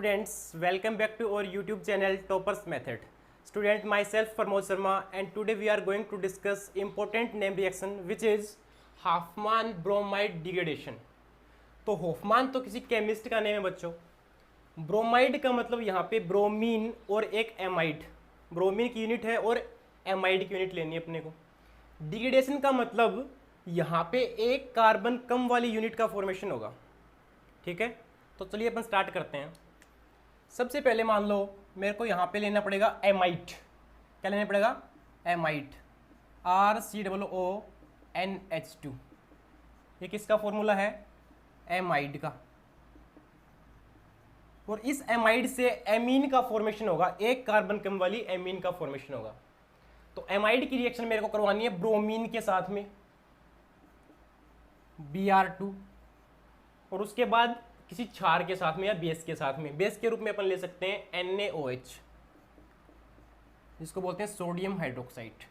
students, welcome back to our YouTube channel Toppers Method. Student, myself Pramod Sharma, and today we are going to discuss important name reaction which is Hofmann bromide degradation. तो होफमान तो किसी chemist का name है बच्चों। Bromide का मतलब यहाँ पे ब्रोमीन और एक एमाइड, ब्रोमीन की यूनिट है और एमाइड की यूनिट लेनी है अपने को। डिग्रेडेशन का मतलब यहाँ पे एक कार्बन कम वाली यूनिट का फॉर्मेशन होगा। ठीक है, तो चलिए अपन स्टार्ट करते हैं। सबसे पहले मान लो मेरे को यहाँ पे लेना पड़ेगा एमाइड। क्या लेना पड़ेगा? Amide, RCOONH2। ये किसका फॉर्मूला है? एमाइड का। और इस एमाइड से एमीन का फॉर्मेशन होगा, एक कार्बन कम वाली एमीन का फॉर्मेशन होगा। तो एमाइड की रिएक्शन मेरे को करवानी है ब्रोमीन के साथ में, Br2, और उसके बाद किसी क्षार के साथ में या बेस के साथ में। बेस के रूप में अपन ले सकते हैं NaOH, जिसको बोलते हैं सोडियम हाइड्रोक्साइड।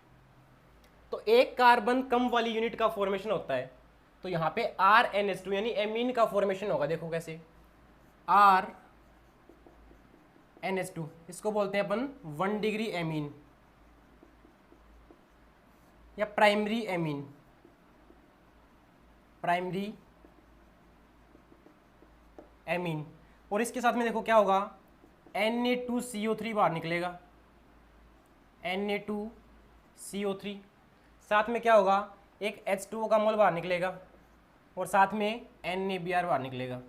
तो एक कार्बन कम वाली यूनिट का फॉर्मेशन होता है, तो यहाँ पे RNH2 यानी एमीन का फॉर्मेशन होगा। देखो कैसे, RNH2, इसको बोलते हैं अपन 1 डिग्री एमीन या प्राइमरी एमीन, प्राइमरी एमीन। और इसके साथ में देखो क्या होगा, Na2CO3 बाहर निकलेगा, Na2CO3। साथ में क्या होगा, एक H2O का मोल बाहर निकलेगा और साथ में NaBr बाहर निकलेगा।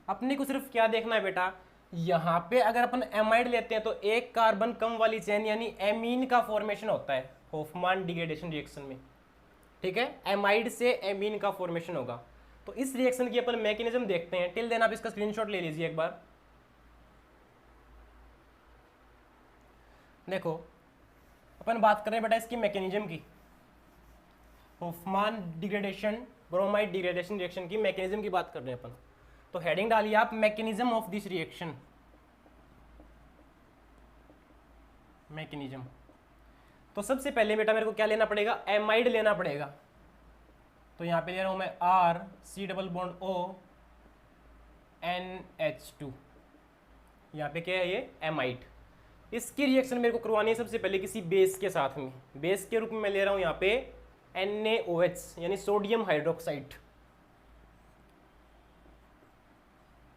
अपने को सिर्फ क्या देखना है बेटा, यहाँ पे अगर अपन एमाइड लेते हैं तो एक कार्बन कम वाली चेन यानी एमीन का फॉर्मेशन होता है होफमान डिग्रेडेशन रिएक्शन में। ठीक है, एमाइड से एमीन का फॉर्मेशन होगा। तो इस रिएक्शन की अपन मैकेनिज्म देखते हैं। टिल देन आप इसका स्क्रीनशॉट ले लीजिए एक बार। देखो अपन बात कर रहे हैं बेटा इसकी मैकेनिज्म की, होफमान डिग्रेडेशन ब्रोमाइड डिग्रेडेशन रिएक्शन की मैकेनिज्म की बात कर रहे हैं अपन। तो हेडिंग डालिए आप, mechanism of this reaction. Mechanism. तो सबसे पहले बेटा मेरे को क्या लेना पड़ेगा, एमाइड लेना पड़ेगा। तो यहाँ पे ले रहा हूँ मैं RCOONH2। यहाँ पे क्या है, ये एमाइड। इसकी रिएक्शन मेरे को करवानी है सबसे पहले किसी बेस के साथ में। बेस के रूप में मैं ले रहा हूँ यहाँ पे NaOH यानी सोडियम हाइड्रोक्साइड।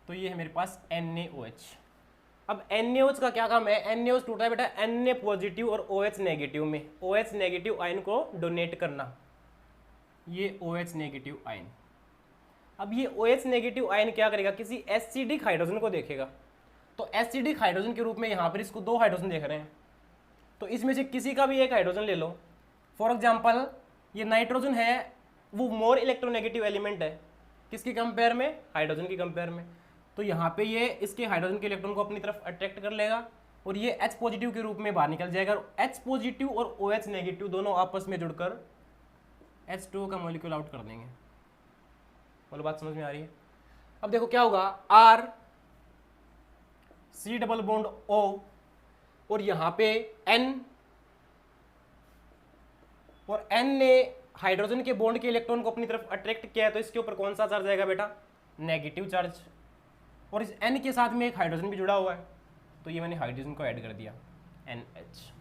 तो ये है मेरे पास NaOH। अब NaOH का क्या काम है, NaOH टूटा है बेटा Na पॉजिटिव और OH नेगेटिव में, OH नेगेटिव आयन को डोनेट करना, ये OH नेगेटिव आयन। अब ये OH नेगेटिव आयन क्या करेगा, किसी एसिडिक हाइड्रोजन को देखेगा। तो एसिडिक हाइड्रोजन के रूप में यहाँ पर इसको 2 हाइड्रोजन देख रहे हैं, तो इसमें से किसी का भी एक हाइड्रोजन ले लो। फॉर एग्जाम्पल ये नाइट्रोजन है, वो मोर इलेक्ट्रोनेगेटिव एलिमेंट है किसकी कंपेयर में, हाइड्रोजन की कंपेयर में। तो यहाँ पे ये इसके हाइड्रोजन के इलेक्ट्रॉन को अपनी तरफ अट्रैक्ट कर लेगा और ये H पॉजिटिव के रूप में बाहर निकल जाएगा। H पॉजिटिव और OH नेगेटिव दोनों आपस में जुड़कर H2O का मॉलिक्यूल आउट कर देंगे। बोलो बात समझ में आ रही है? अब देखो क्या होगा, RC≡O और यहाँ पे N, और N ने हाइड्रोजन के बॉन्ड के इलेक्ट्रॉन को अपनी तरफ अट्रैक्ट किया है, तो इसके ऊपर कौन सा चार्ज आएगा बेटा, नेगेटिव चार्ज। और इस N के साथ में एक हाइड्रोजन भी जुड़ा हुआ है, तो ये मैंने हाइड्रोजन को ऐड कर दिया, NH।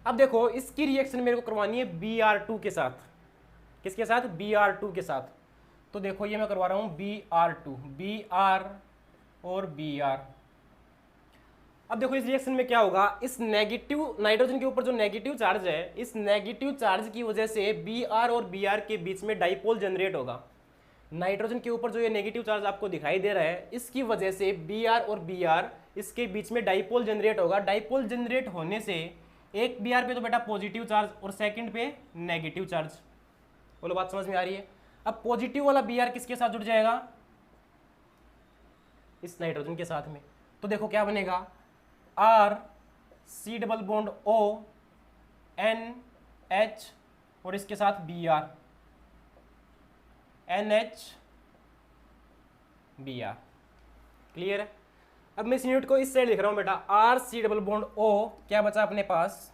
अब देखो इसकी रिएक्शन मेरे को करवानी है Br2 के साथ। किसके साथ? Br2 के साथ। तो देखो ये मैं करवा रहा हूँ Br2, Br और Br। अब देखो इस रिएक्शन में क्या होगा, इस नेगेटिव नाइट्रोजन के ऊपर जो नेगेटिव चार्ज है, इस नेगेटिव चार्ज की वजह से Br और Br के बीच में डाइपोल जनरेट होगा। नाइट्रोजन के ऊपर जो ये नेगेटिव चार्ज आपको दिखाई दे रहा है, इसकी वजह से Br और Br इसके बीच में डाइपोल जनरेट होगा। डाइपोल जनरेट होने से एक Br पे तो बेटा पॉजिटिव चार्ज और सेकंड पे नेगेटिव चार्ज। बोलो बात समझ में आ रही है? अब पॉजिटिव वाला Br किसके साथ जुड़ जाएगा, इस नाइट्रोजन के साथ में। तो देखो क्या बनेगा, RC≡ONH और इसके साथ Br, NH≡Br। क्लियर है? अब मैं इस यूनिट को इस साइड लिख रहा हूं बेटा, RC≡O, क्या बचा अपने पास,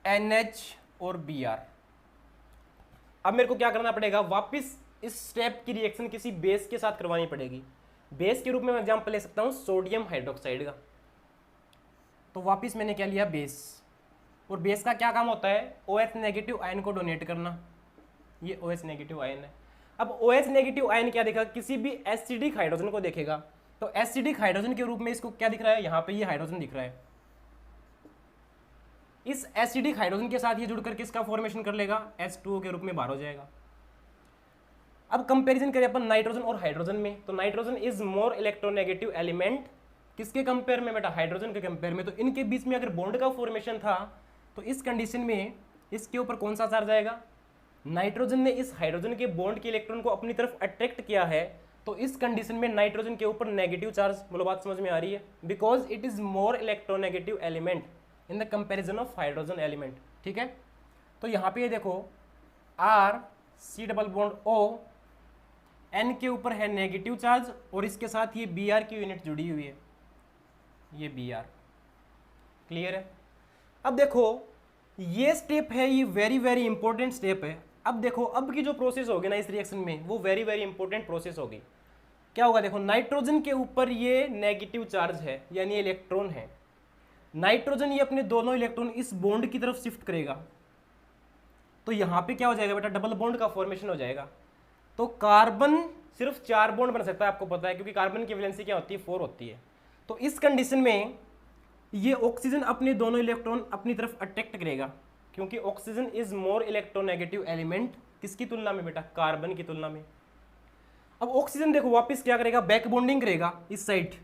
NH और Br। अब मेरे को क्या करना पड़ेगा, वापस इस स्टेप की रिएक्शन किसी बेस के साथ करवानी पड़ेगी। बेस के रूप में मैं एग्जांपल ले सकता हूँ सोडियम हाइड्रोक्साइड का। तो वापस मैंने क्या लिया, बेस। और बेस का क्या काम होता है, OH नेगेटिव आयन को डोनेट करना। ये OH नेगेटिव आयन है। अब OH नेगेटिव आयन क्या देखेगा, किसी भी एसिडिक हाइड्रोजन को देखेगा तो एसिडिक हाइड्रोजन के रूप में इसको क्या दिख रहा है, यहाँ पे ये हाइड्रोजन दिख रहा है। इस एसिडिक हाइड्रोजन के साथ ये जुड़कर किसका फॉर्मेशन कर लेगा, H2O के रूप में बाहर हो जाएगा। अब कंपैरिजन करें अपन नाइट्रोजन और हाइड्रोजन में, तो nitrogen is more electronegative element, किसके कंपेयर में बेटा, हाइड्रोजन के कंपेयर में। तो इनके बीच में अगर बॉन्ड का फॉर्मेशन था तो इस कंडीशन में इसके ऊपर कौन सा चार्ज आएगा, नाइट्रोजन ने इस हाइड्रोजन के बॉन्ड के इलेक्ट्रॉन को अपनी तरफ अट्रैक्ट किया है, तो इस कंडीशन में नाइट्रोजन के ऊपर नेगेटिव चार्ज। बोलो बात समझ में आ रही है, because it is more electronegative element in the comparison of hydrogen element. ठीक है, तो यहाँ पे ये देखो R≡C≡O, N के ऊपर है नेगेटिव चार्ज और इसके साथ ये Br की यूनिट जुड़ी हुई है, ये Br। क्लियर है। अब देखो ये स्टेप है, ये वेरी वेरी इंपॉर्टेंट स्टेप है। अब देखो अब की जो प्रोसेस होगी ना इस रिएक्शन में, वो वेरी वेरी इंपॉर्टेंट प्रोसेस होगी। क्या होगा, देखो नाइट्रोजन के ऊपर ये नेगेटिव चार्ज है यानी इलेक्ट्रॉन है, नाइट्रोजन ये अपने दोनों इलेक्ट्रॉन इस बॉन्ड की तरफ शिफ्ट करेगा, तो यहाँ पे क्या हो जाएगा बेटा, डबल बॉन्ड का फॉर्मेशन हो जाएगा। तो कार्बन सिर्फ 4 बॉन्ड बन सकता है, आपको पता है, क्योंकि कार्बन की वैलेंसी क्या होती है, 4 होती है। तो इस कंडीशन में ये ऑक्सीजन अपने दोनों इलेक्ट्रॉन अपनी तरफ अट्रैक्ट करेगा, क्योंकि oxygen is more electronegative element, किसकी तुलना में बेटा, कार्बन की तुलना में। अब ऑक्सीजन देखो वापस क्या करेगा, बैक बॉन्डिंग करेगा इस साइड।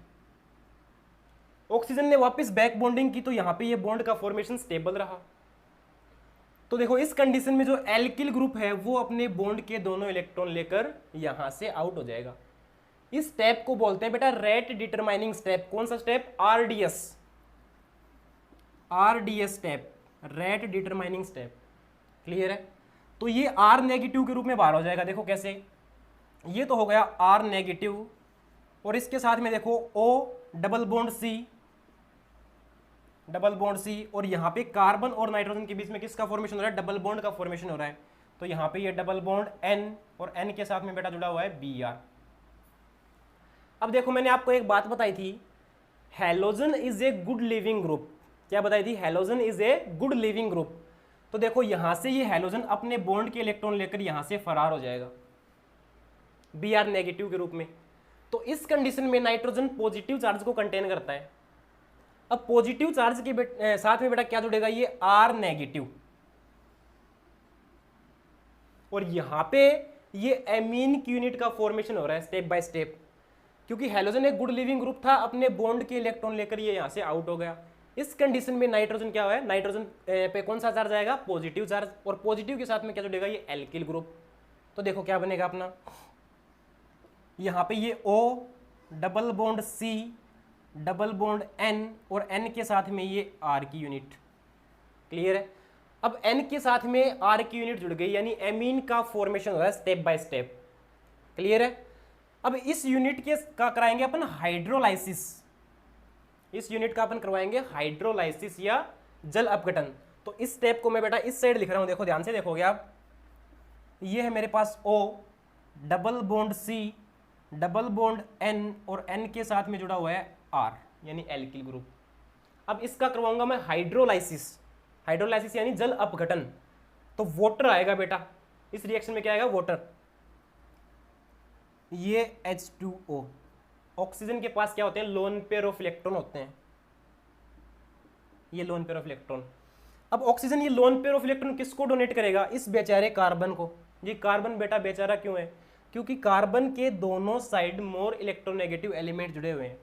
ऑक्सीजन ने वापस बैक बॉन्डिंग की तो यहाँ पे ये बॉन्ड का फॉर्मेशन स्टेबल रहा। तो देखो इस कंडीशन में जो एल्किल ग्रुप है वो अपने बॉन्ड के दोनों इलेक्ट्रॉन लेकर यहां से आउट हो जाएगा। इस स्टेप को बोलते हैं बेटा रेट डिटरमाइनिंग स्टेप। कौन सा step, RDS step, rate determining step. Clear है। तो ये R नेगेटिव के रूप में बाहर हो जाएगा। देखो कैसे, ये तो हो गया R नेगेटिव और इसके साथ में देखो O डबल बॉन्ड C और यहाँ पे कार्बन और नाइट्रोजन के बीच में किसका फॉर्मेशन हो रहा है, डबल बॉन्ड का फॉर्मेशन हो रहा है। तो यहाँ पे ये डबल बॉन्ड N और N के साथ में बेटा जुड़ा हुआ है Br। अब देखो मैंने आपको एक बात बताई थी, halogen is a good leaving group. क्या बताई थी, halogen is a good leaving group. तो देखो यहां से ये हैलोजन अपने बॉन्ड के इलेक्ट्रॉन लेकर यहां से फरार हो जाएगा Br नेगेटिव के रूप में। तो इस कंडीशन में नाइट्रोजन पॉजिटिव चार्ज को कंटेन करता है। अब पॉजिटिव चार्ज के साथ में बेटा क्या जुड़ेगा, ये R नेगेटिव और यहां पे ये एमीन की यूनिट का फॉर्मेशन हो रहा है स्टेप बाय स्टेप, क्योंकि हैलोजन एक गुड लिविंग ग्रुप था, अपने बॉन्ड के इलेक्ट्रॉन लेकर ये यहां से आउट हो गया। इस कंडीशन में नाइट्रोजन क्या हुआ है, नाइट्रोजन पे कौन सा चार्ज आएगा, पॉजिटिव चार्ज, और पॉजिटिव के साथ में क्या जुड़ेगा, ये एल्किल ग्रुप। तो देखो क्या बनेगा अपना, यहाँ पे ये O double bond C double bond N और N के साथ में ये R की यूनिट। क्लियर है। अब N के साथ में R की यूनिट जुड़ गई, यानी एमीन का फॉर्मेशन हो रहा है स्टेप बाय स्टेप। क्लियर है। अब इस यूनिट के का कराएंगे अपन हाइड्रोलाइसिस, इस यूनिट का अपन करवाएंगे हाइड्रोलाइसिस या जल अपघटन। तो इस स्टेप को मैं बेटा इस साइड लिख रहा हूं, देखो ध्यान से देखोगे आप, ये है मेरे पास O double bond C double bond N और N के साथ में जुड़ा हुआ है R यानी एल्किल ग्रुप। अब इसका करवाऊंगा मैं हाइड्रोलाइसिस, हाइड्रोलाइसिस यानी जल अपघटन। तो वाटर आएगा बेटा, इस रिएक्शन में क्या आएगा, वाटर। ये H2O, ऑक्सीजन के पास क्या होते हैं, लोन पेयर ऑफ इलेक्ट्रॉन होते हैं, ये लोन पेयर ऑफ इलेक्ट्रॉन। अब ऑक्सीजन ये लोन पेयर ऑफ इलेक्ट्रॉन किसको डोनेट करेगा, इस बेचारे कार्बन को। ये कार्बन बेटा बेचारा क्यों है, क्योंकि कार्बन के दोनों साइड मोर इलेक्ट्रोनेगेटिव एलिमेंट जुड़े हुए हैं।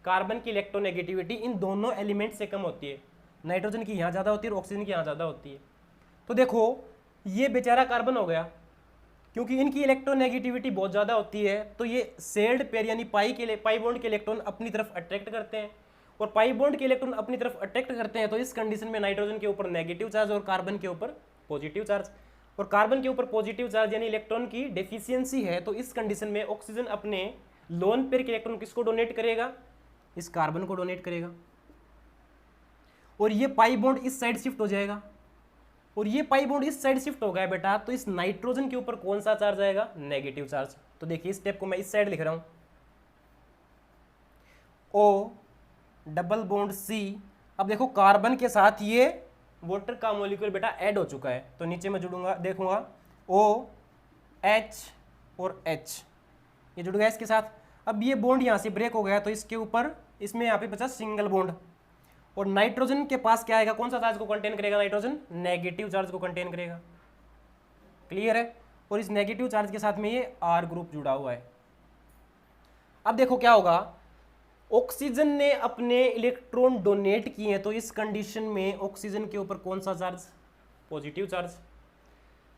कार्बन की इलेक्ट्रोनेगेटिविटी इन दोनों एलिमेंट से कम होती है, नाइट्रोजन की यहाँ ज़्यादा होती है और ऑक्सीजन की यहाँ ज़्यादा होती है। तो देखो ये बेचारा कार्बन हो गया, क्योंकि इनकी इलेक्ट्रोनेगेटिविटी बहुत ज़्यादा होती है, तो ये सेल्ड पेयर यानी पाई बॉन्ड के इलेक्ट्रॉन अपनी तरफ अट्रैक्ट करते हैं, और पाई बॉन्ड के इलेक्ट्रॉन अपनी तरफ अट्रैक्ट करते हैं। तो इस कंडीशन में नाइट्रोजन के ऊपर नेगेटिव चार्ज और कार्बन के ऊपर पॉजिटिव चार्ज, और कार्बन के ऊपर पॉजिटिव चार्ज यानी इलेक्ट्रॉन की डेफिशिएंसी है। तो इस कंडीशन में ऑक्सीजन अपने लोन पेयर के इलेक्ट्रॉन किसको डोनेट करेगा, इस कार्बन को डोनेट करेगा, और ये पाई बॉन्ड इस साइड शिफ्ट हो जाएगा और ये पाई बॉन्ड इस साइड शिफ्ट हो गया है बेटा, तो इस नाइट्रोजन के ऊपर कौन सा चार्ज आएगा, नेगेटिव चार्ज। तो देखिए इस स्टेप को मैं इस साइड लिख रहा हूं, O डबल बॉन्ड C। अब देखो कार्बन के साथ ये वाटर का मॉलिक्यूल बेटा ऐड हो चुका है, तो नीचे मैं जुड़ूंगा, देखूंगा OH और H ये जुड़ गया इसके साथ। अब ये बॉन्ड यहाँ से ब्रेक हो गया, तो इसके ऊपर इसमें यहाँ पे बचा सिंगल बॉन्ड। और नाइट्रोजन के पास क्या आएगा, कौन सा चार्ज को कंटेन करेगा, नाइट्रोजन नेगेटिव चार्ज को कंटेन करेगा। क्लियर है। और इस नेगेटिव चार्ज के साथ में ये R ग्रुप जुड़ा हुआ है। अब देखो क्या होगा, ऑक्सीजन ने अपने इलेक्ट्रॉन डोनेट किए हैं, तो इस कंडीशन में ऑक्सीजन के ऊपर कौन सा चार्ज, पॉजिटिव चार्ज।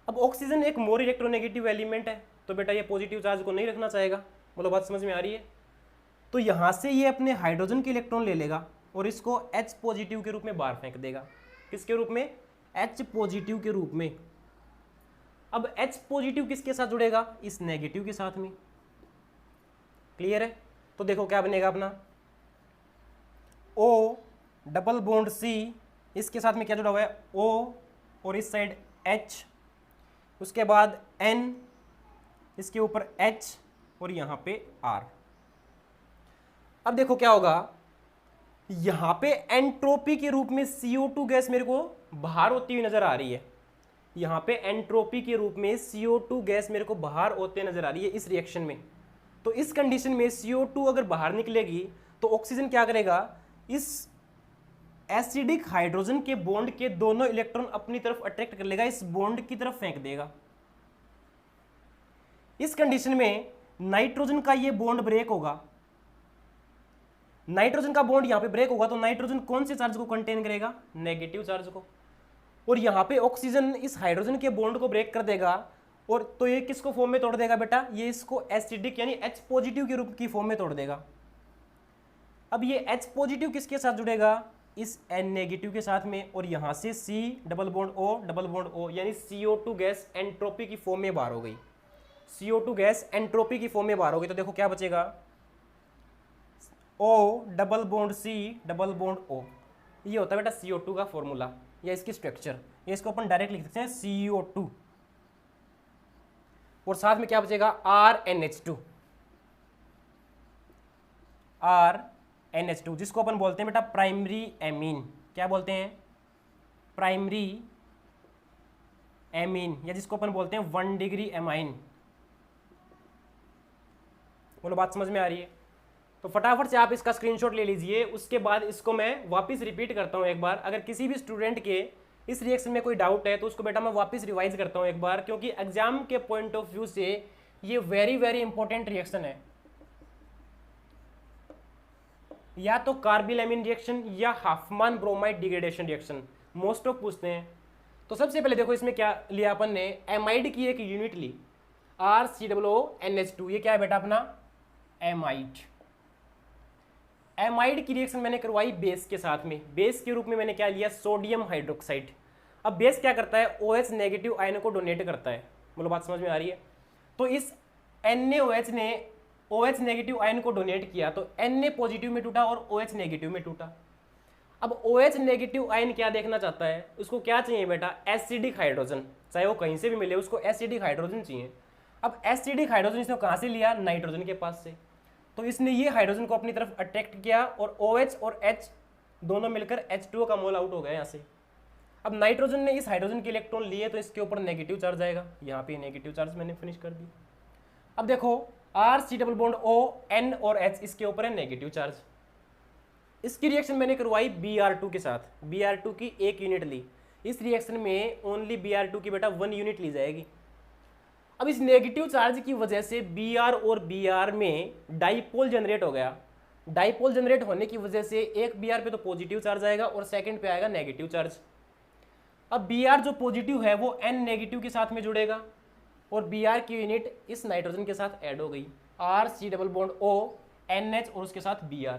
अब ऑक्सीजन एक मोर इलेक्ट्रोनेगेटिव एलिमेंट है, तो बेटा ये पॉजिटिव चार्ज को नहीं रखना चाहेगा। बोलो बात समझ में आ रही है। तो यहां से ये अपने हाइड्रोजन के इलेक्ट्रॉन ले लेगा और इसको H पॉजिटिव के रूप में बाहर फेंक देगा। किसके रूप में, H पॉजिटिव के रूप में। अब H पॉजिटिव किसके साथ जुड़ेगा, इस नेगेटिव के साथ में। क्लियर है। तो देखो क्या बनेगा अपना, O डबल बॉन्ड C, इसके साथ में क्या जुड़ा हुआ है, O और इस साइड H, उसके बाद N, इसके ऊपर H और यहां पे R। अब देखो क्या होगा, यहां पे एंट्रोपी के रूप में CO2 गैस मेरे को बाहर होती हुई नजर आ रही है। यहां पे एंट्रोपी के रूप में CO2 गैस मेरे को बाहर होते नजर आ रही है इस रिएक्शन में। तो इस कंडीशन में CO2 अगर बाहर निकलेगी तो ऑक्सीजन क्या करेगा, इस एसिडिक हाइड्रोजन के बॉन्ड के दोनों इलेक्ट्रॉन अपनी तरफ अट्रैक्ट कर लेगा, इस बॉन्ड की तरफ फेंक देगा। इस कंडीशन में नाइट्रोजन का ये बॉन्ड ब्रेक होगा, नाइट्रोजन का बॉन्ड यहां पे ब्रेक होगा, तो नाइट्रोजन कौन से चार्ज को कंटेन करेगा, नेगेटिव चार्ज को। और यहां पे ऑक्सीजन इस हाइड्रोजन के बॉन्ड को ब्रेक कर देगा, और तो ये किसको फॉर्म में तोड़ देगा बेटा, ये इसको एसिडिक यानी H पॉजिटिव के रूप की फॉर्म में तोड़ देगा। अब ये H पॉजिटिव किसके साथ जुड़ेगा, इस N नेगेटिव के साथ में, और यहां से C डबल बॉन्ड O यानी CO2 गैस एंट्रोपी की फॉर्म में बाहर हो गई। CO2 गैस एंट्रोपी की फॉर्म में बाहर हो गई, तो देखो क्या बचेगा, O double bond C double bond O। ये होता है बेटा CO2 का फॉर्मूला या इसकी स्ट्रक्चर। ये इसको अपन डायरेक्ट लिख सकते हैं CO2, और साथ में क्या बचेगा, RNH2, जिसको अपन बोलते हैं बेटा प्राइमरी एमीन। क्या बोलते हैं, प्राइमरी एमीन, या जिसको अपन बोलते हैं 1 डिग्री एमाइन। बोलो बात समझ में आ रही है। तो फटाफट से आप इसका स्क्रीनशॉट ले लीजिए, उसके बाद इसको मैं वापस रिपीट करता हूं एक बार। अगर किसी भी स्टूडेंट के इस रिएक्शन में कोई डाउट है तो उसको बेटा मैं वापस रिवाइज करता हूं एक बार, क्योंकि एग्जाम के पॉइंट ऑफ व्यू से ये वेरी वेरी इंपॉर्टेंट रिएक्शन है। या तो कार्बिल रिएक्शन या Hofmann bromide degradation reaction most of पूछते हैं। तो सबसे पहले देखो इसमें क्या लिया अपन ने, एमाइड की एक यूनिट ली, RCOONH2। ये क्या है बेटा अपना, एमाइड। एमाइड की रिएक्शन मैंने करवाई बेस के साथ में। बेस के रूप में मैंने क्या लिया, सोडियम हाइड्रोक्साइड। अब बेस क्या करता है, OH नेगेटिव आयन को डोनेट करता है। बोलो बात समझ में आ रही है। तो इस NaOH ने OH नेगेटिव आयन को डोनेट किया, तो Na पॉजिटिव में टूटा और OH नेगेटिव में टूटा। अब OH नेगेटिव आयन क्या देखना चाहता है, उसको क्या चाहिए बेटा, एसिडिक हाइड्रोजन। चाहे वो कहीं से भी मिले, उसको एसिडिक हाइड्रोजन चाहिए। अब एसिडिक हाइड्रोजन इसने कहाँ से लिया, नाइट्रोजन के पास से। तो इसने ये हाइड्रोजन को अपनी तरफ अट्रैक्ट किया, और OH और H दोनों मिलकर H2O का मोल आउट हो गया यहाँ से। अब नाइट्रोजन ने इस हाइड्रोजन के इलेक्ट्रॉन लिए, तो इसके ऊपर नेगेटिव चार्ज आएगा। यहाँ पे नेगेटिव चार्ज मैंने फिनिश कर दी। अब देखो RC double bond O, N और H, इसके ऊपर है नेगेटिव चार्ज। इसकी रिएक्शन मैंने करवाई Br2 के साथ। Br2 की एक यूनिट ली। इस रिएक्शन में ओनली Br2 की बेटा 1 यूनिट ली जाएगी। अब इस नेगेटिव चार्ज की वजह से Br और Br में डाइपोल जनरेट हो गया। डाइपोल जनरेट होने की वजह से एक Br पे तो पॉजिटिव चार्ज आएगा और सेकंड पे आएगा नेगेटिव चार्ज। अब Br जो पॉजिटिव है वो N नेगेटिव के साथ में जुड़ेगा, और Br की यूनिट इस नाइट्रोजन के साथ ऐड हो गई, RC double bond O NH और उसके साथ Br।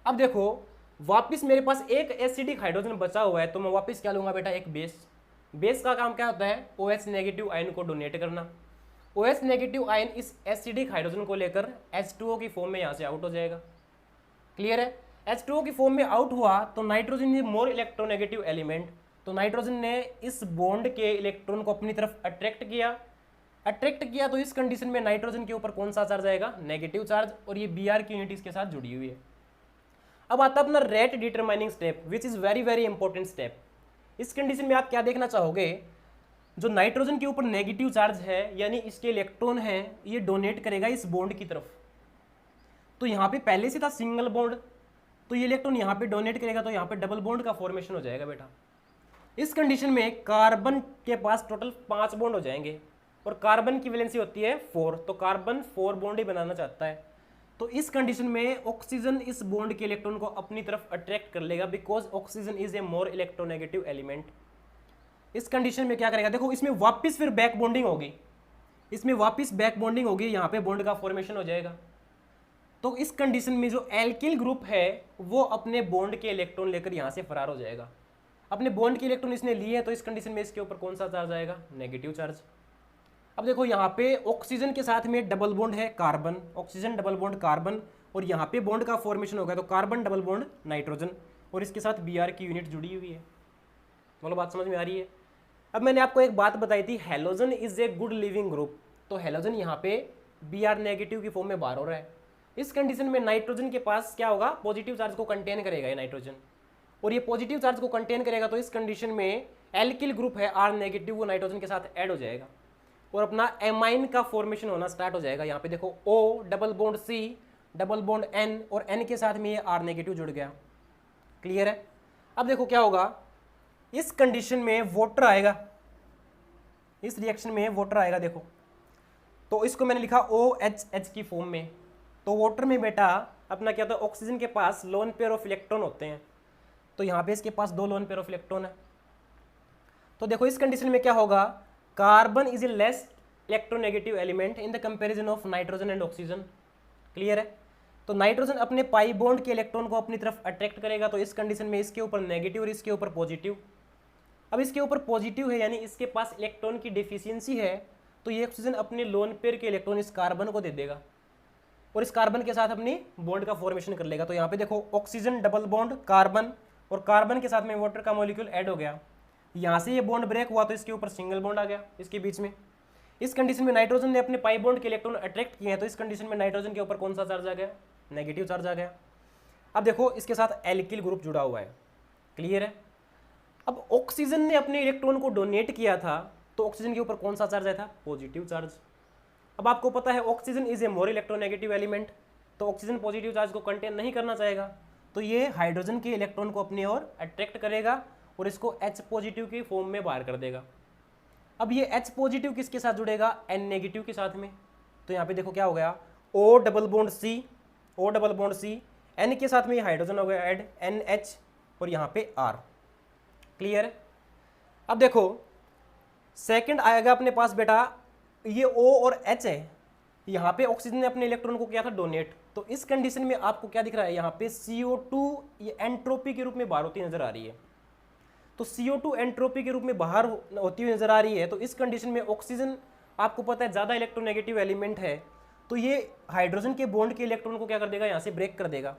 अब देखो वापिस मेरे पास एक एसिडिक हाइड्रोजन बचा हुआ है, तो मैं वापिस क्या लूंगा बेटा, एक बेस। बेस का काम क्या होता है, OH नेगेटिव आयन को डोनेट करना। OH नेगेटिव आयन इस एसिडिक हाइड्रोजन को लेकर H2O की फॉर्म में यहाँ से आउट हो जाएगा। क्लियर है। H2O की फॉर्म में आउट हुआ तो nitrogen is more electronegative element, तो नाइट्रोजन ने इस बॉन्ड के इलेक्ट्रॉन को अपनी तरफ अट्रैक्ट किया तो इस कंडीशन में नाइट्रोजन के ऊपर कौन सा चार्ज आएगा, नेगेटिव चार्ज, और ये Br की यूनिट इसके साथ जुड़ी हुई है। अब आता है अपना rate determining step, which is very very important step. इस कंडीशन में आप क्या देखना चाहोगे, जो नाइट्रोजन के ऊपर नेगेटिव चार्ज है यानी इसके इलेक्ट्रॉन है, ये डोनेट करेगा इस बॉन्ड की तरफ। तो यहाँ पे पहले से था सिंगल बॉन्ड, तो ये इलेक्ट्रॉन यहाँ पे डोनेट करेगा तो यहाँ पे डबल बॉन्ड का फॉर्मेशन हो जाएगा बेटा। इस कंडीशन में कार्बन के पास टोटल 5 बॉन्ड हो जाएंगे और कार्बन की वैलेंसी होती है 4, तो कार्बन 4 बॉन्ड ही बनाना चाहता है। तो इस कंडीशन में ऑक्सीजन इस बॉन्ड के इलेक्ट्रॉन को अपनी तरफ अट्रैक्ट कर लेगा, because oxygen is a more electronegative element. इस कंडीशन में क्या करेगा, देखो इसमें वापस फिर बैक बॉन्डिंग होगी, यहाँ पे बॉन्ड का फॉर्मेशन हो जाएगा। तो इस कंडीशन में जो एल्किल ग्रुप है वो अपने बॉन्ड के इलेक्ट्रॉन लेकर यहाँ से फरार हो जाएगा। अपने बॉन्ड के इलेक्ट्रॉन इसने लिए तो इस कंडीशन में इसके ऊपर कौन सा चार्ज आएगा, नेगेटिव चार्ज। अब देखो यहाँ पे ऑक्सीजन के साथ में डबल बॉन्ड है carbon, oxygen double bond carbon, और यहाँ पे बॉन्ड का फॉर्मेशन होगा तो कार्बन डबल बॉन्ड नाइट्रोजन, और इसके साथ Br की यूनिट जुड़ी हुई है। बोलो बात समझ में आ रही है। अब मैंने आपको एक बात बताई थी, halogen is a good leaving group, तो हेलोजन यहाँ पे Br नेगेटिव की फॉर्म में बाहर हो रहा है। इस कंडीशन में नाइट्रोजन के पास क्या होगा, पॉजिटिव चार्ज को कंटेन करेगा ये नाइट्रोजन, और ये पॉजिटिव चार्ज को कंटेन करेगा तो इस कंडीशन में एल्किल ग्रुप है R नेगेटिव वो नाइट्रोजन के साथ ऐड हो जाएगा और अपना एमाइन का फॉर्मेशन होना स्टार्ट हो जाएगा। यहाँ पे देखो O double bond C double bond N, और N के साथ में ये R नेगेटिव जुड़ गया। क्लियर है। अब देखो क्या होगा, इस कंडीशन में वाटर आएगा, इस रिएक्शन में वाटर आएगा। देखो तो इसको मैंने लिखा OHH की फॉर्म में। तो वाटर में बेटा अपना क्या होता है, ऑक्सीजन के पास लोन पेयर ऑफ इलेक्ट्रॉन होते हैं, तो यहाँ पे इसके पास 2 लोन पेयर ऑफ इलेक्ट्रॉन है। तो देखो इस कंडीशन में क्या होगा, carbon is a less electronegative element in the comparison of nitrogen and oxygen. Clear है। तो नाइट्रोजन अपने पाई बॉन्ड के इलेक्ट्रॉन को अपनी तरफ अट्रैक्ट करेगा, तो इस कंडीशन में इसके ऊपर नेगेटिव और इसके ऊपर पॉजिटिव। अब इसके ऊपर पॉजिटिव है यानी इसके पास इलेक्ट्रॉन की डिफिशियंसी है, तो ये ऑक्सीजन अपने लोन पेयर के इलेक्ट्रॉन इस कार्बन को दे देगा और इस कार्बन के साथ अपनी बॉन्ड का फॉर्मेशन कर लेगा। तो यहाँ पे देखो ऑक्सीजन डबल बॉन्ड कार्बन, और कार्बन के साथ में वाटर का मॉलिक्यूल ऐड हो गया। यहाँ से ये बॉन्ड ब्रेक हुआ तो इसके ऊपर सिंगल बॉन्ड आ गया इसके बीच में। इस कंडीशन में नाइट्रोजन ने अपने पाई बॉन्ड के इलेक्ट्रॉन अट्रैक्ट किए हैं, तो इस कंडीशन में नाइट्रोजन के ऊपर कौन सा चार्ज आ गया, नेगेटिव चार्ज आ गया। अब देखो इसके साथ एल्किल ग्रुप जुड़ा हुआ है। क्लियर है। अब ऑक्सीजन ने अपने इलेक्ट्रॉन को डोनेट किया था, तो ऑक्सीजन के ऊपर कौन सा चार्ज आया था, पॉजिटिव चार्ज। अब आपको पता है oxygen is a more electronegative element, तो ऑक्सीजन पॉजिटिव चार्ज को कंटेन नहीं करना चाहेगा, तो ये हाइड्रोजन के इलेक्ट्रॉन को अपनी ओर अट्रैक्ट करेगा और इसको H पॉजिटिव की फॉर्म में बाहर कर देगा। अब ये H पॉजिटिव किसके साथ जुड़ेगा, N नेगेटिव के साथ में। तो यहाँ पे देखो क्या हो गया, O double bond C, N के साथ में ये हाइड्रोजन हो गया ऐड, NH, और यहाँ पे R। क्लियर है। अब देखो सेकंड आएगा अपने पास बेटा, ये O और H है, यहाँ पे ऑक्सीजन ने अपने इलेक्ट्रॉन को किया था डोनेट, तो इस कंडीशन में आपको क्या दिख रहा है, यहाँ पे CO2 ये एंट्रोपी के रूप में बाहर होती नजर आ रही है। तो CO2 एंट्रोपी के रूप में बाहर होती हुई नजर आ रही है, तो इस कंडीशन में ऑक्सीजन आपको पता है ज़्यादा इलेक्ट्रोनेगेटिव एलिमेंट है, तो ये हाइड्रोजन के बॉन्ड के इलेक्ट्रॉन को क्या कर देगा, यहाँ से ब्रेक कर देगा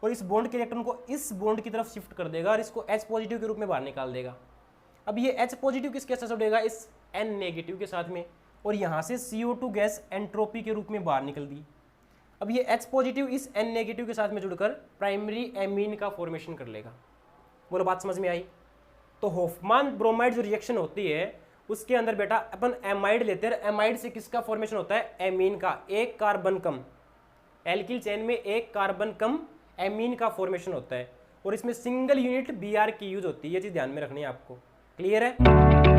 और इस बॉन्ड के इलेक्ट्रॉन को इस बॉन्ड की तरफ शिफ्ट कर देगा और इसको H पॉजिटिव के रूप में बाहर निकाल देगा। अब ये H पॉजिटिव किसके साथ जुड़ेगा, इस N नेगेटिव के साथ में, और यहाँ से CO2 गैस एंट्रोपी के रूप में बाहर निकल दी। अब ये H पॉजिटिव इस N नेगेटिव के साथ में जुड़कर प्राइमरी एमीन का फॉर्मेशन कर लेगा। बोलो बात समझ में आई। तो होफमान ब्रोमाइड जो रिएक्शन होती है उसके अंदर बेटा अपन एमाइड लेते हैं, एमाइड से किसका फॉर्मेशन होता है, एमीन का, एक कार्बन कम, एल्किल चेन में एक कार्बन कम एमीन का फॉर्मेशन होता है, और इसमें सिंगल यूनिट Br की यूज होती है, ये चीज ध्यान में रखनी है आपको। क्लियर है।